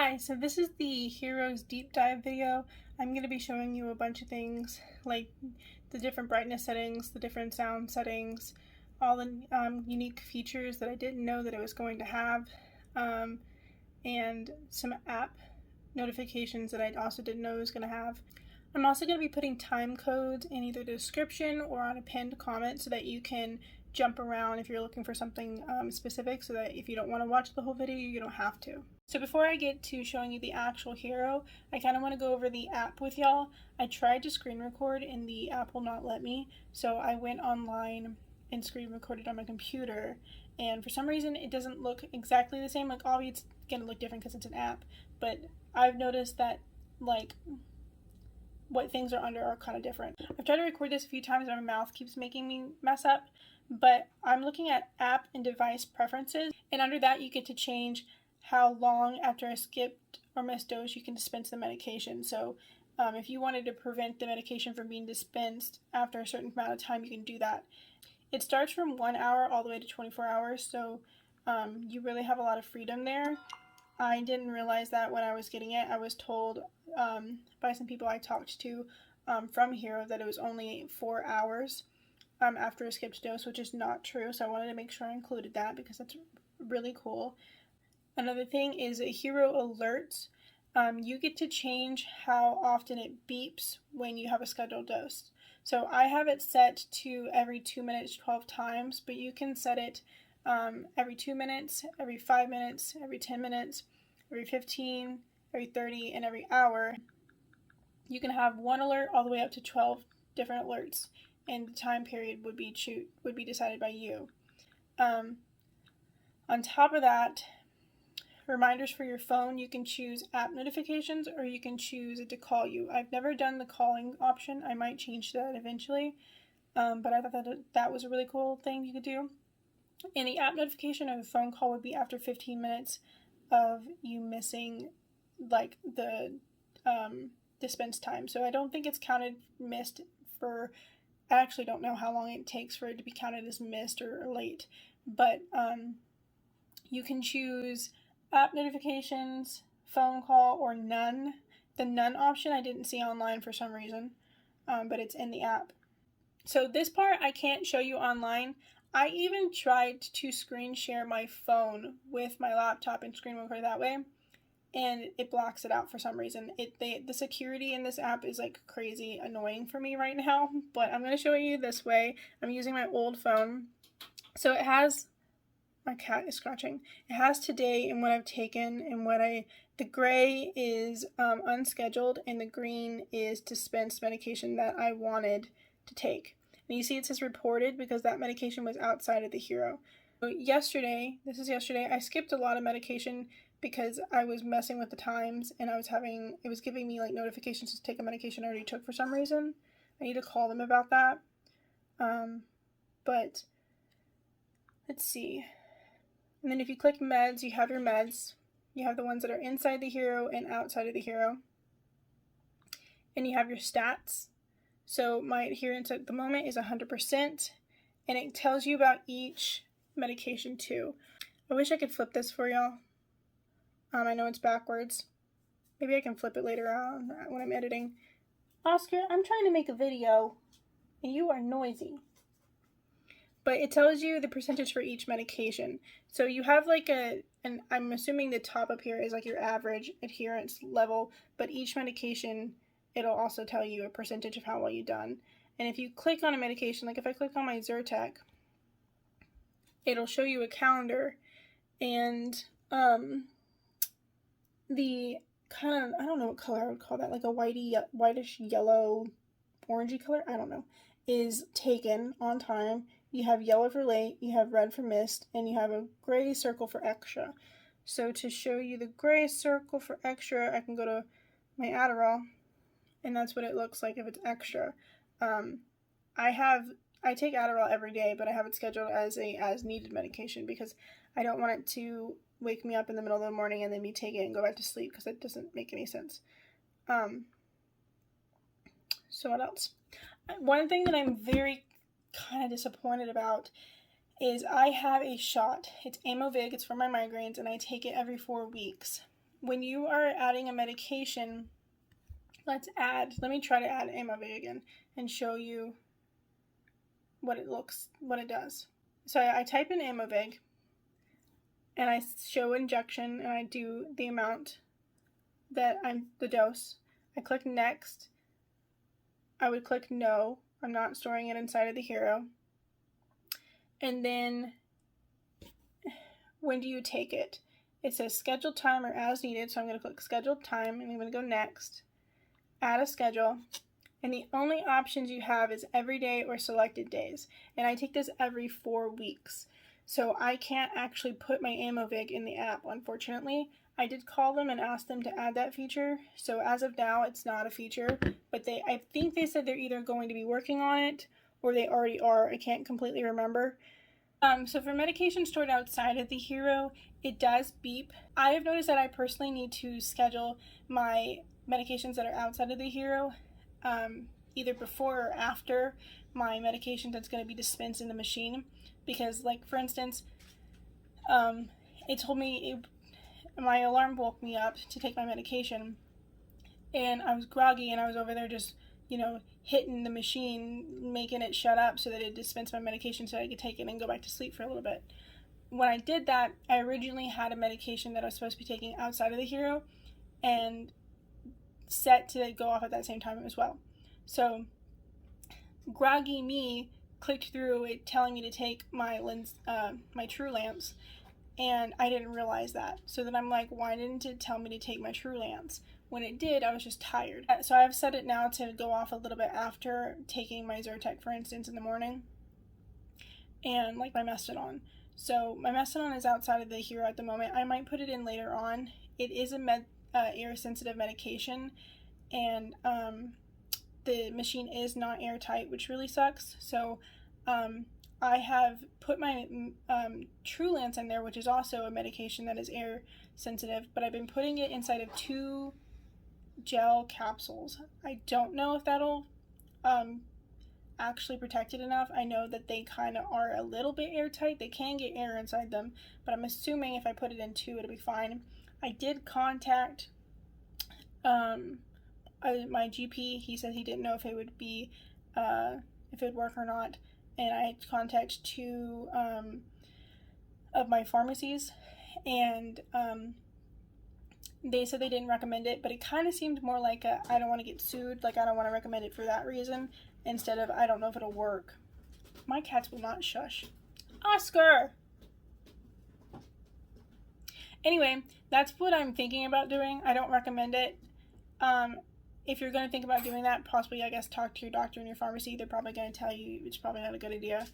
Hi, so this is the Heroes Deep Dive video. I'm going to be showing you a bunch of things like the different brightness settings, the different sound settings, all the unique features that I didn't know that it was going to have, and some app notifications that I also didn't know it was going to have. I'm also going to be putting time codes in either the description or on a pinned comment so that you can jump around if you're looking for something specific, so that if you don't want to watch the whole video, you don't have to. So before I get to showing you the actual hero, I kind of want to go over the app with y'all. I tried to screen record and the app will not let me, so I went online and screen recorded on my computer, and for some reason it doesn't look exactly the same. Like, obviously it's gonna look different because it's an app, but I've noticed that like what things are under are kind of different. I've tried to record this a few times and my mouth keeps making me mess up, but I'm looking at app and device preferences, and under that you get to change how long after a skipped or missed dose you can dispense the medication. So if you wanted to prevent the medication from being dispensed after a certain amount of time, you can do that. It starts from 1 hour all the way to 24 hours, so you really have a lot of freedom there. I didn't realize that when I was getting it. I was told by some people I talked to from Hero that it was only 4 hours after a skipped dose, which is not true, so I wanted to make sure I included that because that's really cool. Another thing is Hero alerts. You get to change how often it beeps when you have a scheduled dose. So I have it set to every 2 minutes 12 times, but you can set it every 2 minutes, every 5 minutes, every 10 minutes, every 15, every 30, and every hour. You can have one alert all the way up to 12 different alerts, and the time period would be decided by you. On top of that, reminders for your phone, you can choose app notifications or you can choose it to call you. I've never done the calling option. I might change that eventually, but I thought that was a really cool thing you could do. And the app notification or the phone call would be after 15 minutes of you missing like the dispense time. So I don't think it's counted missed for, I actually don't know how long it takes for it to be counted as missed or late, but you can choose app notifications, phone call, or none. The none option I didn't see online for some reason, but it's in the app. So this part I can't show you online. I even tried to screen share my phone with my laptop and screen record that way, and it blocks it out for some reason. The security in this app is like crazy annoying for me right now, but I'm going to show you this way. I'm using my old phone. So it has, my cat is scratching. It has today and what I've taken and the gray is unscheduled and the green is dispensed medication that I wanted to take. And you see it says reported because that medication was outside of the Hero. So yesterday, I skipped a lot of medication because I was messing with the times and it was giving me like notifications to take a medication I already took for some reason. I need to call them about that. But let's see. And then if you click meds, you have your meds. You have the ones that are inside the Hero and outside of the Hero. And you have your stats. So my adherence at the moment is 100%. And it tells you about each medication too. I wish I could flip this for y'all. I know it's backwards. Maybe I can flip it later on when I'm editing. Oscar, I'm trying to make a video and you are noisy. But it tells you the percentage for each medication. So you have like and I'm assuming the top up here is like your average adherence level, but each medication, it'll also tell you a percentage of how well you've done. And if you click on a medication, like if I click on my Zyrtec, it'll show you a calendar, and the kind of, I don't know what color I would call that, like a whitish yellow, orangey color, I don't know, is taken on time. You have yellow for late, you have red for missed, and you have a gray circle for extra. So to show you the gray circle for extra, I can go to my Adderall, and that's what it looks like if it's extra. I take Adderall every day, but I have it scheduled as needed medication because I don't want it to wake me up in the middle of the morning and then me take it and go back to sleep because that doesn't make any sense. So what else? One thing that I'm very kind of disappointed about is I have a shot. It's Aimovig. It's for my migraines, and I take it every 4 weeks. when you are adding a medication, let me try to add Aimovig again and show you what it does. So I type in Aimovig and I show injection and I do the amount that the dose. I click next. I would click no. I'm not storing it inside of the Hero. And then when do you take it? It says schedule time or as needed, so I'm going to click scheduled time and I'm going to go next. Add a schedule. And the only options you have is every day or selected days. And I take this every 4 weeks. So I can't actually put my Aimovig in the app, unfortunately. I did call them and ask them to add that feature. So as of now, it's not a feature. But I think they said they're either going to be working on it or they already are. I can't completely remember. So for medication stored outside of the Hero, it does beep. I have noticed that I personally need to schedule my medications that are outside of the Hero either before or after my medication that's going to be dispensed in the machine, because, like, for instance, it told me my alarm woke me up to take my medication, and I was groggy and I was over there just, hitting the machine, making it shut up so that it dispensed my medication so I could take it and go back to sleep for a little bit. When I did that, I originally had a medication that I was supposed to be taking outside of the Hero and set to go off at that same time as well. So groggy me clicked through it telling me to take my Trulance, and I didn't realize that. So then I'm like, why didn't it tell me to take my Trulance? When it did, I was just tired. So I've set it now to go off a little bit after taking my Zyrtec, for instance, in the morning, and like my Mastodon. So my Mastodon is outside of the Hero at the moment. I might put it in later on. It is a air-sensitive medication, and the machine is not airtight, which really sucks. So I have put my Trulance in there, which is also a medication that is air sensitive, but I've been putting it inside of 2 gel capsules. I don't know if that'll actually protect it enough. I know that they kind of are a little bit airtight. They can get air inside them, but I'm assuming if I put it in 2, it'll be fine. I did contact my GP. He said he didn't know if it would be if it would work or not, and I contacted 2 of my pharmacies, and they said they didn't recommend it, but it kind of seemed more like I don't want to get sued, like I don't want to recommend it for that reason, instead of I don't know if it'll work. My cats will not shush. Oscar! Anyway, that's what I'm thinking about doing. I don't recommend it. If you're going to think about doing that, possibly, I guess, talk to your doctor and your pharmacy. They're probably going to tell you it's probably not a good idea,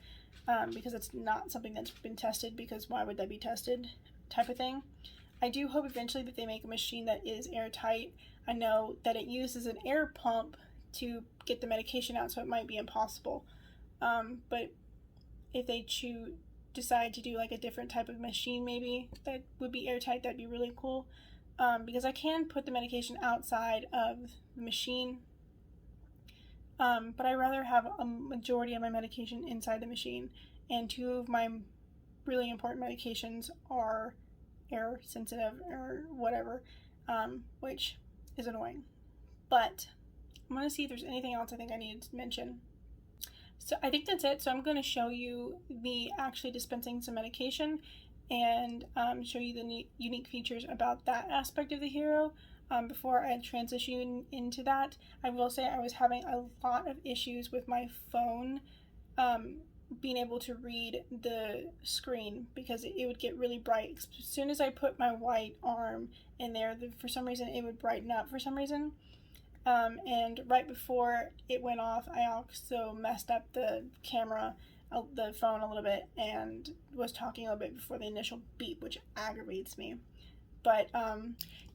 because it's not something that's been tested, because why would that be tested, type of thing. I do hope eventually that they make a machine that is airtight. I know that it uses an air pump to get the medication out, so it might be impossible. But if they decide to do like a different type of machine, maybe that would be airtight, that'd be really cool. Because I can put the medication outside of the machine, but I rather have a majority of my medication inside the machine, and 2 of my really important medications are air sensitive or whatever, which is annoying. But I'm going to see if there's anything else I think I need to mention. So I think that's it. So I'm going to show you the actually dispensing some medication and show you the unique features about that aspect of the Hero. Before I transition into that, I will say I was having a lot of issues with my phone being able to read the screen, because it would get really bright. As soon as I put my white arm in there, for some reason it would brighten up for some reason. And right before it went off, I also messed up the camera, the phone a little bit, and was talking a little bit before the initial beep, which aggravates me. But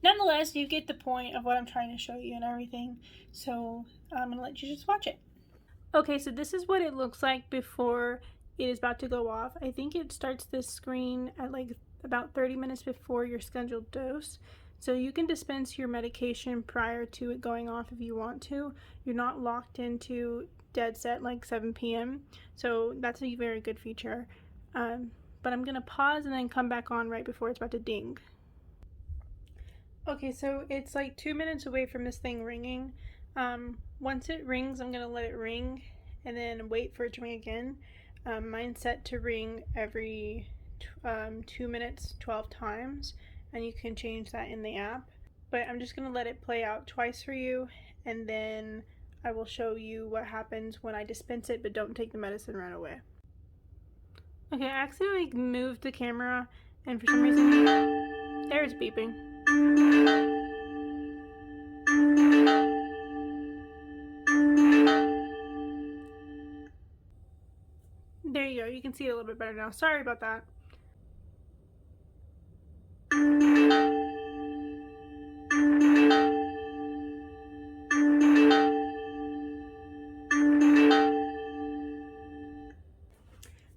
nonetheless, you get the point of what I'm trying to show you and everything. So I'm going to let you just watch it. Okay, so this is what it looks like before it is about to go off. I think it starts this screen at like about 30 minutes before your scheduled dose. So you can dispense your medication prior to it going off if you want to. You're not locked into dead set like 7 p.m. So that's a very good feature. But I'm going to pause and then come back on right before it's about to ding. Okay, so it's like 2 minutes away from this thing ringing. Once it rings, I'm gonna let it ring and then wait for it to ring again. Mine's set to ring every 2 minutes 12 times, and you can change that in the app. But I'm just gonna let it play out twice for you, and then I will show you what happens when I dispense it, but don't take the medicine right away. Okay, I accidentally moved the camera, and for some reason, there it's beeping. There you go, you can see it a little bit better now. Sorry about that.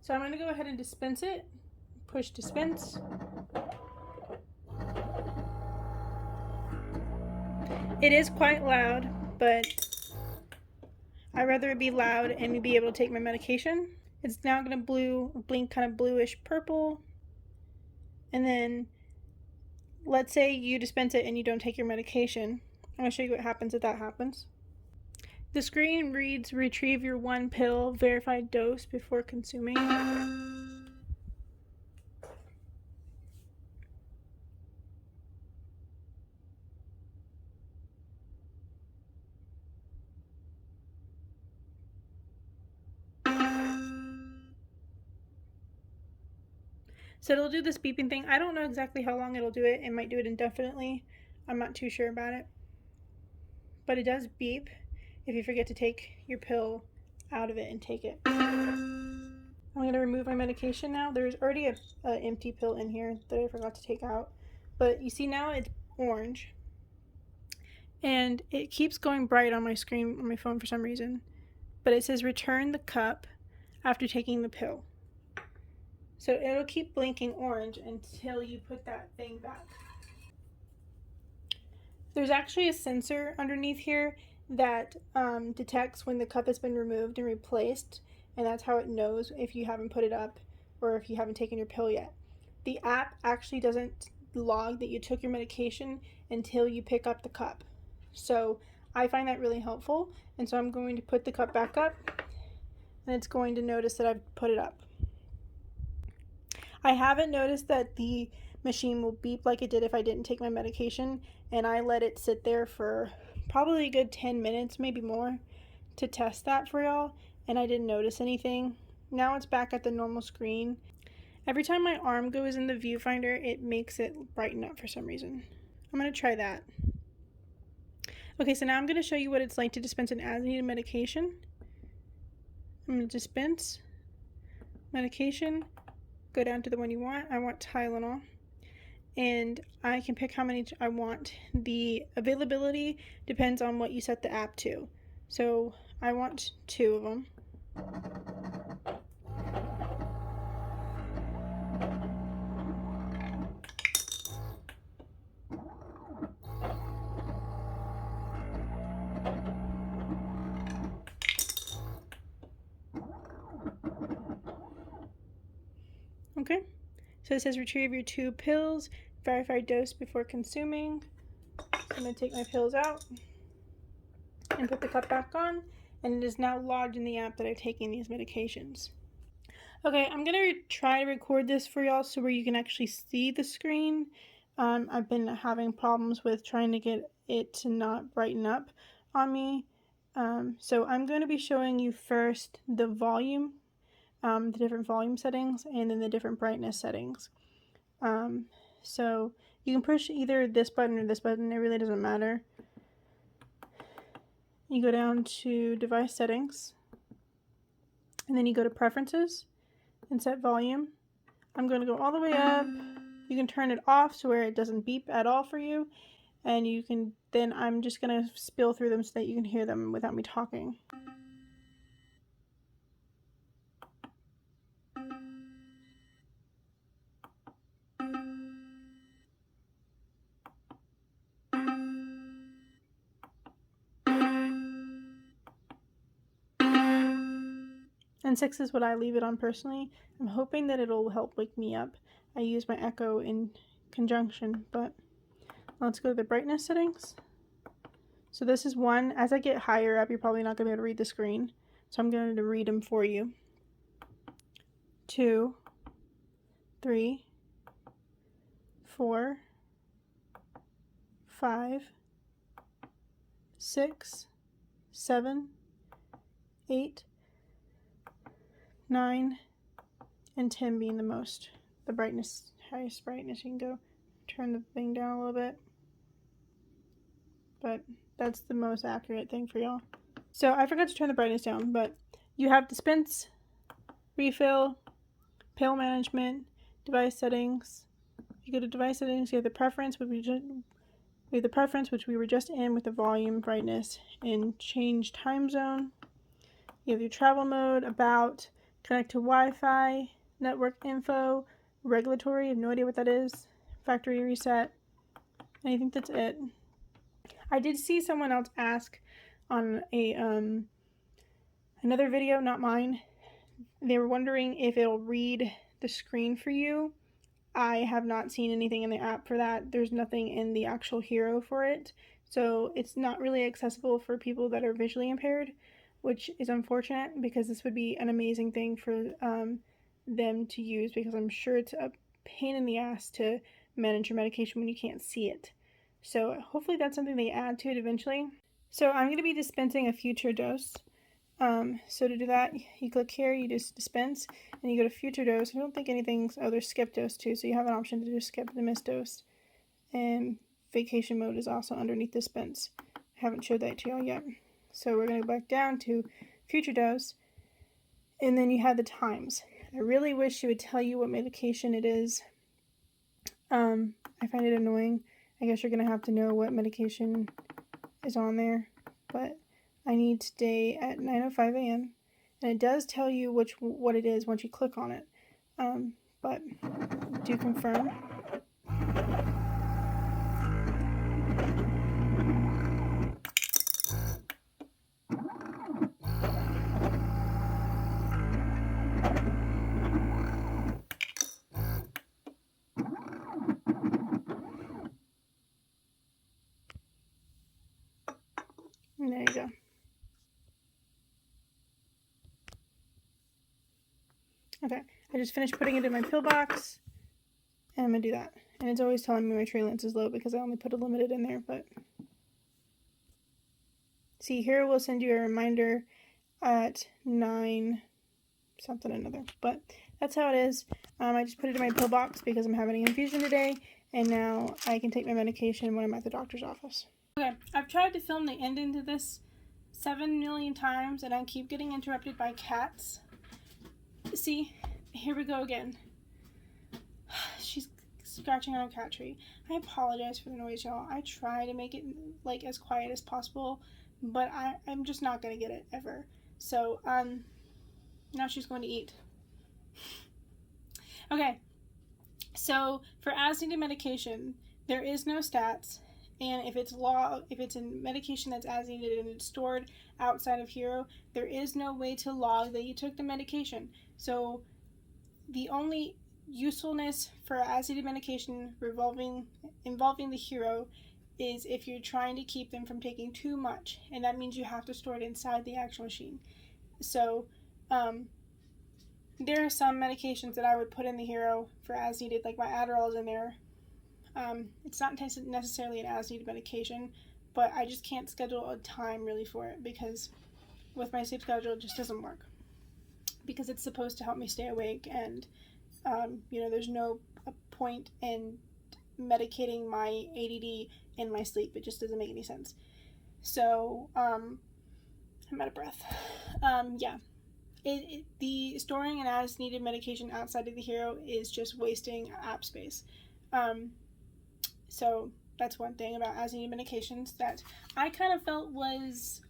So I'm going to go ahead and dispense it. Push dispense. It is quite loud, but I'd rather it be loud and me be able to take my medication. It's now going to blink kind of bluish purple. And then let's say you dispense it and you don't take your medication. I'm going to show you what happens if that happens. The screen reads, retrieve your 1 pill verified dose before consuming. So it'll do this beeping thing. I don't know exactly how long it'll do it. It might do it indefinitely. I'm not too sure about it. But it does beep if you forget to take your pill out of it and take it. I'm going to remove my medication now. There's already an empty pill in here that I forgot to take out. But you see now it's orange. And it keeps going bright on my screen on my phone for some reason. But it says return the cup after taking the pill. So it'll keep blinking orange until you put that thing back. There's actually a sensor underneath here that detects when the cup has been removed and replaced, and that's how it knows if you haven't put it up or if you haven't taken your pill yet. The app actually doesn't log that you took your medication until you pick up the cup. So I find that really helpful, and so I'm going to put the cup back up, and it's going to notice that I've put it up. I haven't noticed that the machine will beep like it did if I didn't take my medication, and I let it sit there for probably a good 10 minutes, maybe more, to test that for y'all, and I didn't notice anything. Now it's back at the normal screen. Every time my arm goes in the viewfinder, it makes it brighten up for some reason. I'm going to try that. Okay, so now I'm going to show you what it's like to dispense an as-needed medication. I'm going to dispense medication. Go down to the one you want. I want Tylenol. And I can pick how many I want. The availability depends on what you set the app to. So I want 2 of them. Okay, so it says retrieve your 2 pills, verified dose before consuming. So I'm going to take my pills out and put the cup back on, and it is now logged in the app that I've taken these medications. Okay, I'm going to try to record this for y'all so where you can actually see the screen. I've been having problems with trying to get it to not brighten up on me. So I'm going to be showing you first the volume, the different volume settings, and then the different brightness settings. So you can push either this button or this button, it really doesn't matter. You go down to device settings, and then you go to preferences and set volume. I'm going to go all the way up. You can turn it off so where it doesn't beep at all for you, and you can, then I'm just going to spill through them so that you can hear them without me talking. And 6 is what I leave it on personally. I'm hoping that it'll help wake me up. I use my Echo in conjunction, but Let's go to the brightness settings. So this is 1. As I get higher up, you're probably not going to be able to read the screen. So I'm going to read them for you. 2, 3, 4, 5, 6, 7, 8, 9, and 10 being the most. The brightness, highest brightness. You can go turn the thing down a little bit. But that's the most accurate thing for y'all. So I forgot to turn the brightness down, but you have dispense, refill, pill management, device settings. If you go to device settings, you have the preference, which we were just in with the volume, brightness, and change time zone. You have your travel mode, about, connect to Wi-Fi, network info, regulatory, I have no idea what that is, factory reset, and I think that's it. I did see someone else ask on a another video, not mine. They were wondering if it'll read the screen for you. I have not seen anything in the app for that. There's nothing in the actual hero for it. So it's not really accessible for people that are visually impaired, which is unfortunate because this would be an amazing thing for them to use, because I'm sure it's a pain in the ass to manage your medication when you can't see it. So hopefully that's something they add to it eventually. So I'm going to be dispensing a future dose. So to do that, you click here, you just dispense, and you go to future dose. I don't think anything's, oh, there's skip dose too, so you have an option to just skip the missed dose. And vacation mode is also underneath dispense. I haven't showed that to y'all yet. So we're going to go back down to future dose, and then you have the times. I really wish you would tell you what medication it is. I find it annoying. I guess you're going to have to know what medication is on there, but I need today at 9:05 a.m. and it does tell you what it is once you click on it. But do confirm. And there you go. Okay, I just finished putting it in my pill box, and I'm going to do that. And it's always telling me my Tralance is low because I only put a limited in there, but... See, here we'll send you a reminder at 9 something another, but that's how it is. I just put it in my pill box because I'm having an infusion today, and now I can take my medication when I'm at the doctor's office. Okay, I've tried to film the ending to this 7 million times, and I keep getting interrupted by cats. See, here we go again. She's scratching on a cat tree. I apologize for the noise, y'all. I try to make it like as quiet as possible, but I'm just not gonna get it ever. So now she's going to eat. Okay, so for as-needed medication, there is no stats, and if it's a medication that's as needed and it's stored outside of Hero, there is no way to log that you took the medication. So the only usefulness for as-needed medication involving the Hero is if you're trying to keep them from taking too much, and that means you have to store it inside the actual machine. So there are some medications that I would put in the Hero for as needed, like my Adderall is in there. It's not necessarily an as needed medication, but I just can't schedule a time really for it because with my sleep schedule it just doesn't work, because it's supposed to help me stay awake, and there's no point in medicating my ADD in my sleep. It just doesn't make any sense. So I'm out of breath. Yeah. The storing an as-needed medication outside of the Hero is just wasting app space. So that's one thing about as-needed medications that I kind of felt was,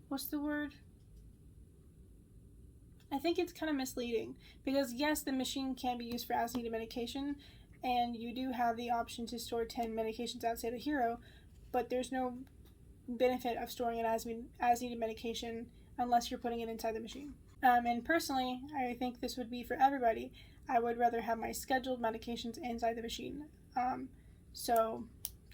what's the word? I think it's kind of misleading, because yes, the machine can be used for as-needed medication, and you do have the option to store 10 medications outside of Hero, but there's no benefit of storing an as-needed medication unless you're putting it inside the machine. And personally, I think this would be for everybody. I would rather have my scheduled medications inside the machine. So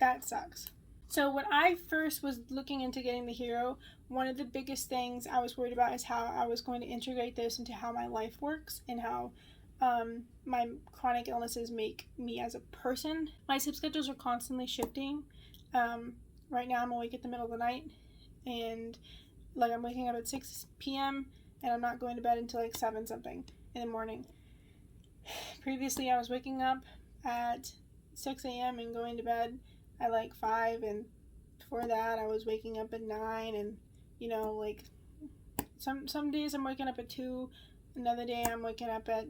that sucks. So when I first was looking into getting the Hero, one of the biggest things I was worried about is how I was going to integrate this into how my life works and how my chronic illnesses make me as a person. My sleep schedules are constantly shifting. Right now I'm awake at the middle of the night, and like I'm waking up at 6 p.m. and I'm not going to bed until like 7 something in the morning. Previously I was waking up at 6 a.m. and going to bed at like 5, and before that I was waking up at 9, and like some days I'm waking up at 2, another day I'm waking up at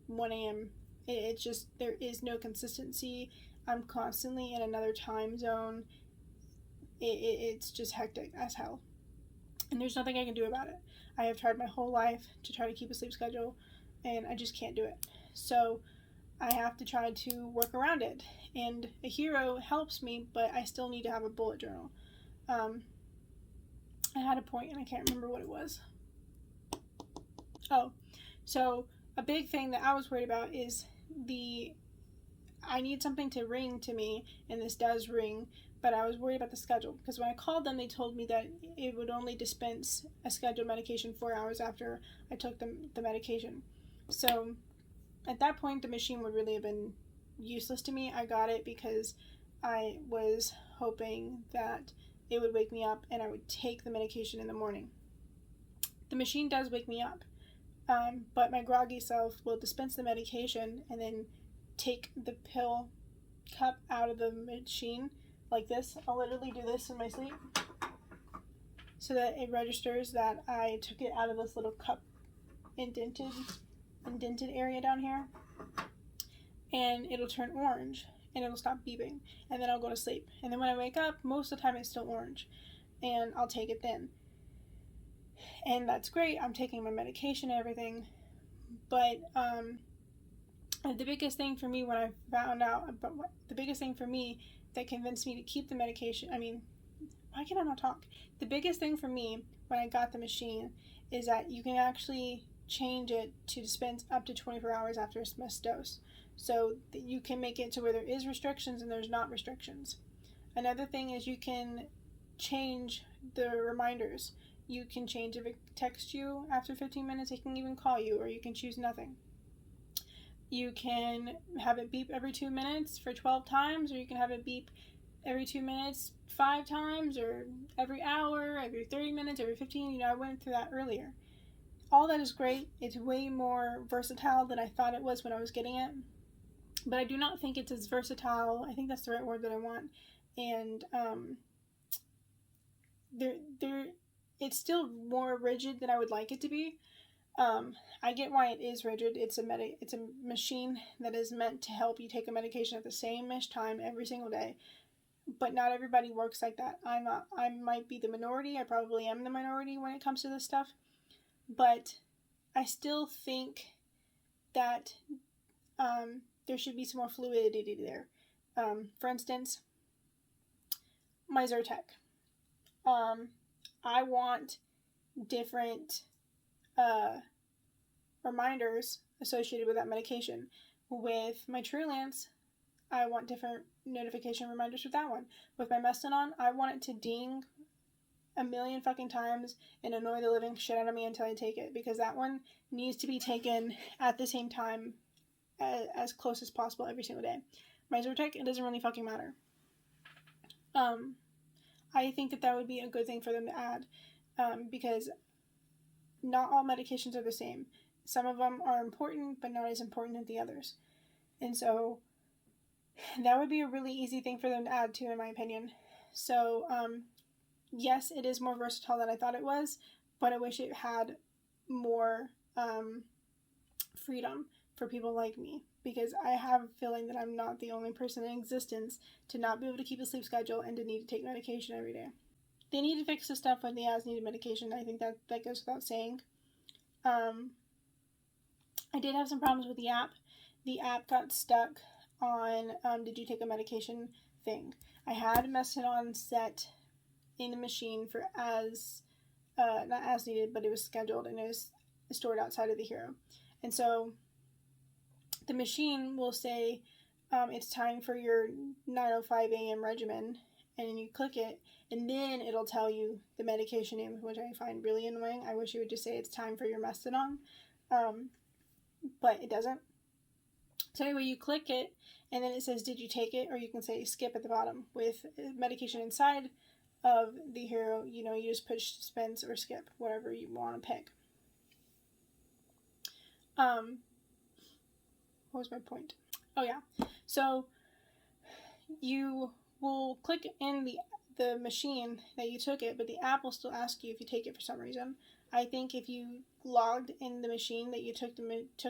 1 a.m. It's just, there is no consistency. I'm constantly in another time zone. It's just hectic as hell, and there's nothing I can do about it. I have tried my whole life to try to keep a sleep schedule, and I just can't do it. So I have to try to work around it, and a Hero helps me, but I still need to have a bullet journal. I had a point and I can't remember what it was. Oh, so a big thing that I was worried about is I need something to ring to me, and this does ring, but I was worried about the schedule, because when I called them, they told me that it would only dispense a scheduled medication 4 hours after I took the medication. So at that point, the machine would really have been useless to me. I got it because I was hoping that it would wake me up and I would take the medication in the morning. The machine does wake me up, but my groggy self will dispense the medication and then take the pill cup out of the machine like this. I'll literally do this in my sleep so that it registers that I took it out of this little cup indented area down here, and it'll turn orange and it'll stop beeping, and then I'll go to sleep. And then when I wake up, most of the time it's still orange, and I'll take it then. And that's great. I'm taking my medication and everything, but the biggest thing for me when I found out about the biggest thing for me that convinced me to keep the medication, why can I not talk? The biggest thing for me when I got the machine is that you can actually change it to dispense up to 24 hours after a missed dose. So that you can make it to where there is restrictions and there's not restrictions. Another thing is you can change the reminders. You can change if it texts you after 15 minutes, it can even call you, or you can choose nothing. You can have it beep every 2 minutes for 12 times, or you can have it beep every 2 minutes 5 times, or every hour, every 30 minutes, every 15. I went through that earlier. All that is great. It's way more versatile than I thought it was when I was getting it. But I do not think it's as versatile. I think that's the right word that I want. And it's still more rigid than I would like it to be. I get why it is rigid. It's a machine that is meant to help you take a medication at the same-ish time every single day. But not everybody works like that. I might be the minority. I probably am the minority when it comes to this stuff. But I still think that there should be some more fluidity there. For instance, my Zyrtec. I want different reminders associated with that medication. With my Trulance, I want different notification reminders with that one. With my Mestinon, I want it to ding a million fucking times and annoy the living shit out of me until I take it, because that one needs to be taken at the same time as close as possible every single day. My Zyrtec, it doesn't really fucking matter. I think that would be a good thing for them to add, because not all medications are the same. Some of them are important, but not as important as the others. And so that would be a really easy thing for them to add to, in my opinion. So, yes, it is more versatile than I thought it was, but I wish it had more freedom for people like me, because I have a feeling that I'm not the only person in existence to not be able to keep a sleep schedule and to need to take medication every day. They need to fix the stuff with the as-needed medication. I think that goes without saying. I did have some problems with the app. The app got stuck on did you take a medication thing. I had Mestinon set in the machine for not as needed, but it was scheduled and it was stored outside of the Hero. And so the machine will say, it's time for your 9:05 a.m. regimen, and then you click it, and then it'll tell you the medication name, which I find really annoying. I wish it would just say it's time for your Mastodon, but it doesn't. So anyway, you click it, and then it says, did you take it? Or you can say skip at the bottom. With medication inside of the Hero, you just push dispense or skip, whatever you want to pick. What was my point? Oh yeah, so you will click in the machine that you took it, but the app will still ask you if you take it for some reason. I think if you logged in the machine that you took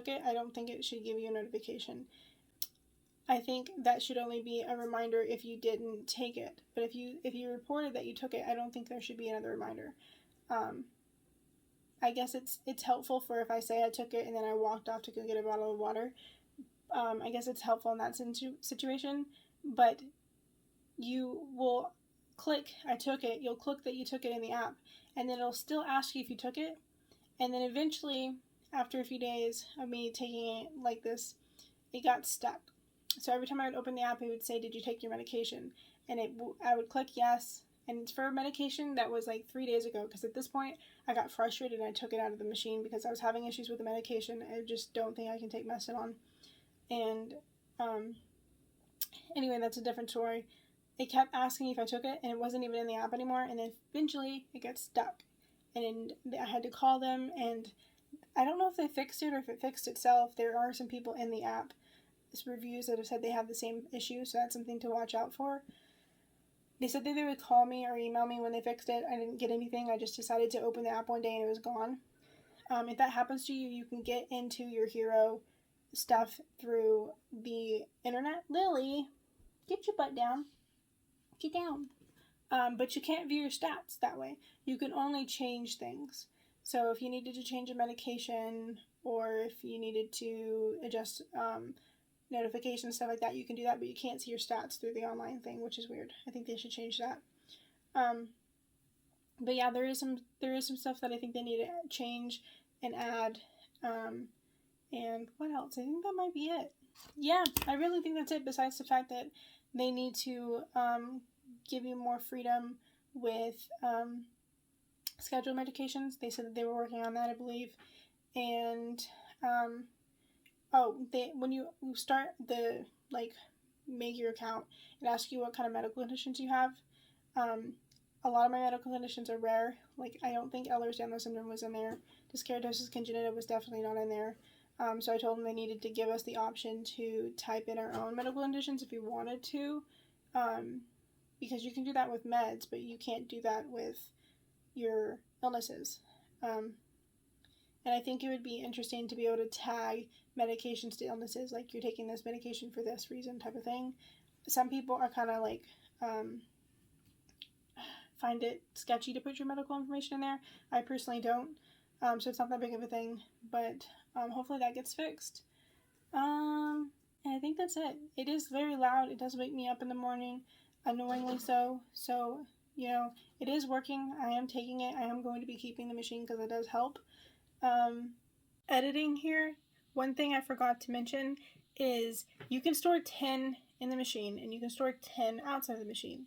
it, I don't think it should give you a notification. I think that should only be a reminder if you didn't take it. But if you reported that you took it, I don't think there should be another reminder. I guess it's helpful for if I say I took it and then I walked off to go get a bottle of water. I guess it's helpful in that situation, but you will click I took it, you'll click that you took it in the app, and then it'll still ask you if you took it, and then eventually, after a few days of me taking it like this, it got stuck. So every time I would open the app, it would say, did you take your medication? And I would click yes, and it's for a medication that was like 3 days ago, because at this point, I got frustrated and I took it out of the machine because I was having issues with the medication. I just don't think I can take Mastodon. And anyway, that's a different story. It kept asking me if I took it, and it wasn't even in the app anymore, and then eventually it got stuck. And I had to call them, and I don't know if they fixed it or if it fixed itself. There are some people in the app, reviews that have said they have the same issue, so that's something to watch out for. They said that they would call me or email me when they fixed it. I didn't get anything. I just decided to open the app one day and it was gone. If that happens to you, you can get into your Hero stuff through the internet. Lily, get your butt down. Get down. But you can't view your stats that way. You can only change things. So if you needed to change a medication, or if you needed to adjust notifications, stuff like that, you can do that, but you can't see your stats through the online thing, which is weird. I think they should change that. But yeah, there is some stuff that I think they need to change and add. And what else? I think that might be it. Yeah, I really think that's it, besides the fact that they need to give you more freedom with scheduled medications. They said that they were working on that, I believe. And when you start make your account, it asks you what kind of medical conditions you have. A lot of my medical conditions are rare. Like, I don't think Ehlers-Danlos syndrome was in there. Dyskeratosis congenita was definitely not in there. So I told them they needed to give us the option to type in our own medical conditions if we wanted to, because you can do that with meds, but you can't do that with your illnesses. And I think it would be interesting to be able to tag medications to illnesses, like you're taking this medication for this reason type of thing. Some people are kind of like, find it sketchy to put your medical information in there. I personally don't. So it's not that big of a thing, but hopefully that gets fixed. And I think that's it. It is very loud. It does wake me up in the morning, annoyingly so. So, it is working. I am taking it. I am going to be keeping the machine because it does help. Editing here, one thing I forgot to mention is you can store 10 in the machine and you can store 10 outside of the machine.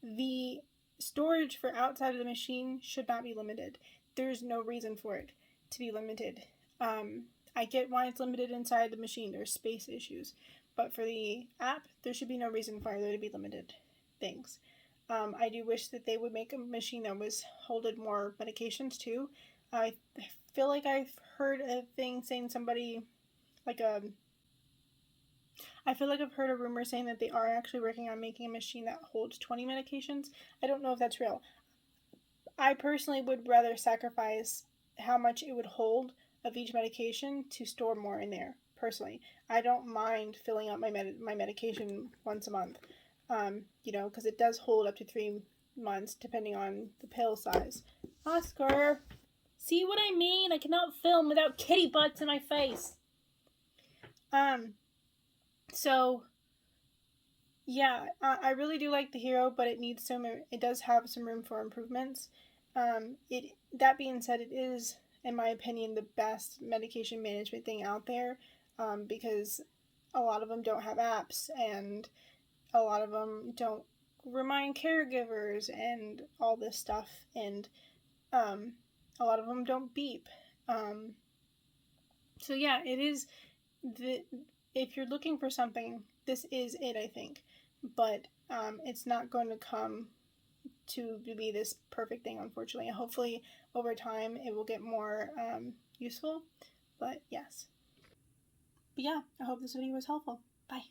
The storage for outside of the machine should not be limited. There's no reason for it to be limited. I get why it's limited inside the machine. There's space issues. But for the app, there should be no reason for there to be limited things. I do wish that they would make a machine that was holded more medications too. I feel like I've heard a thing saying I feel like I've heard a rumor saying that they are actually working on making a machine that holds 20 medications. I don't know if that's real. I personally would rather sacrifice how much it would hold of each medication to store more in there, personally. I don't mind filling up my medication once a month, because it does hold up to 3 months depending on the pill size. Oscar, see what I mean? I cannot film without kitty butts in my face. So yeah, I really do like the Hero, but it does have some room for improvements. That being said, it is, in my opinion, the best medication management thing out there, because a lot of them don't have apps, and a lot of them don't remind caregivers and all this stuff, and a lot of them don't beep. So yeah, it is the if you're looking for something, this is it, I think. But it's not going to come to be this perfect thing, unfortunately. Hopefully, over time, it will get more useful. But yes. But yeah, I hope this video was helpful. Bye.